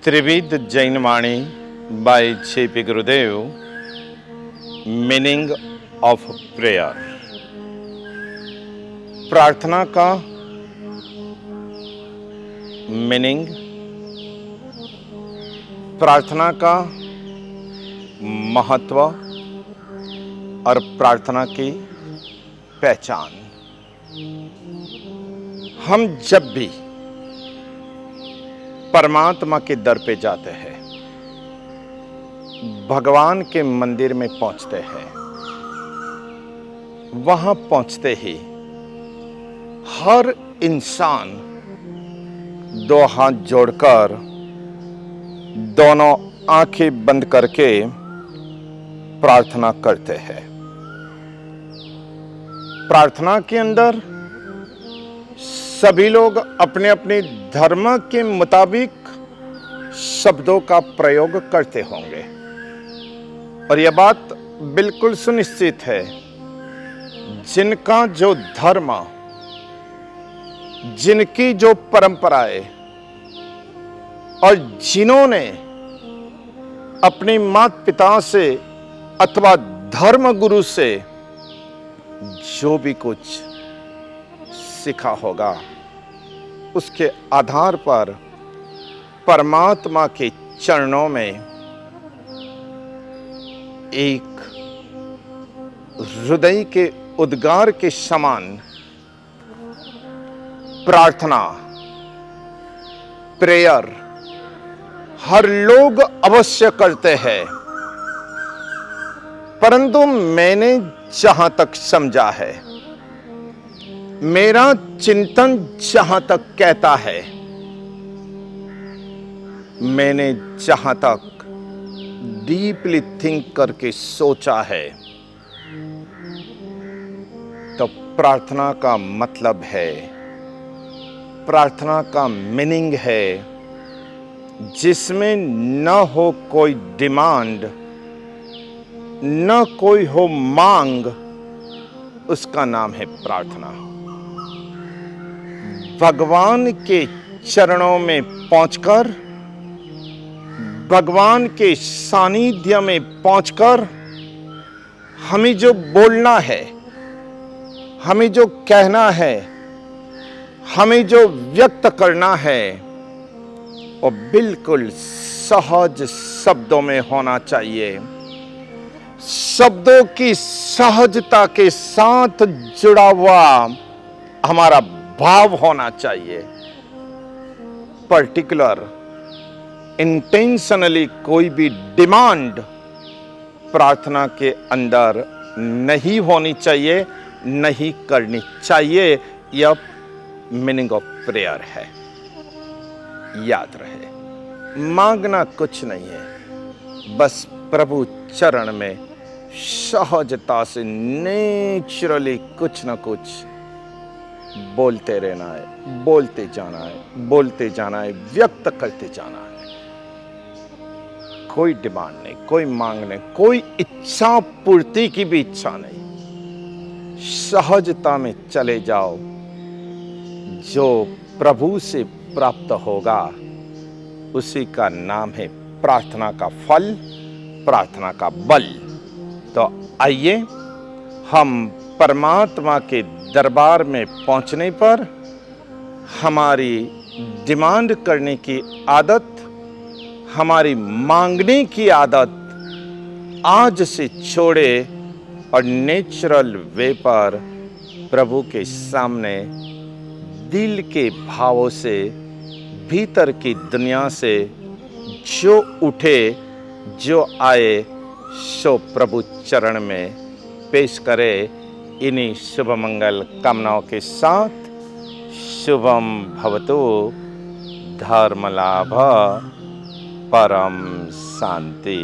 त्रिविध जैन वाणी bye छेपी Gurudev. Meaning of prayer. प्रार्थना का मीनिंग, प्रार्थना का महत्व और प्रार्थना की पहचान। हम जब भी परमात्मा के दर पे जाते हैं, भगवान के मंदिर में पहुंचते हैं, वहां पहुंचते ही हर इंसान दो हाथ जोड़कर, दोनों आंखें बंद करके प्रार्थना करते हैं। प्रार्थना के अंदर सभी लोग अपने अपने धर्म के मुताबिक शब्दों का प्रयोग करते होंगे और यह बात बिल्कुल सुनिश्चित है, जिनका जो धर्म, जिनकी जो परंपराएं और जिन्होंने अपने माता पिता से अथवा धर्म गुरु से जो भी कुछ सीखा होगा, उसके आधार पर परमात्मा के चरणों में एक हृदय के उद्गार के समान प्रार्थना, प्रेयर हर लोग अवश्य करते हैं। परंतु मैंने जहां तक समझा है, मेरा चिंतन जहां तक कहता है, मैंने जहां तक डीपली थिंक करके सोचा है, तो प्रार्थना का मतलब है, प्रार्थना का मीनिंग है, जिसमें न हो कोई डिमांड, न कोई हो मांग, उसका नाम है प्रार्थना। भगवान के चरणों में पहुंचकर, भगवान के सानिध्य में पहुंचकर हमें जो बोलना है, हमें जो कहना है, हमें जो व्यक्त करना है, वो बिल्कुल सहज शब्दों में होना चाहिए। शब्दों की सहजता के साथ जुड़ा हुआ हमारा भाव होना चाहिए। पर्टिकुलर इंटेंशनली कोई भी डिमांड प्रार्थना के अंदर नहीं होनी चाहिए, नहीं करनी चाहिए। यह मीनिंग ऑफ प्रेयर है। याद रहे, मांगना कुछ नहीं है, बस प्रभु चरण में सहजता से नेचुरली कुछ ना कुछ बोलते रहना है, बोलते जाना है, बोलते जाना है, व्यक्त करते जाना है। कोई डिमांड नहीं, कोई मांग नहीं, कोई इच्छा पूर्ति की भी इच्छा नहीं। सहजता में चले जाओ। जो प्रभु से प्राप्त होगा, उसी का नाम है प्रार्थना का फल, प्रार्थना का बल। तो आइए हम परमात्मा के दरबार में पहुंचने पर हमारी डिमांड करने की आदत, हमारी मांगने की आदत आज से छोड़े और नेचुरल वे पर प्रभु के सामने दिल के भावों से, भीतर की दुनिया से जो उठे, जो आए, सो प्रभु चरण में पेश करे। इन्हीं शुभ मंगल कामनाओं के साथ शुभम भवतु। धर्म लाभ, परम शांति।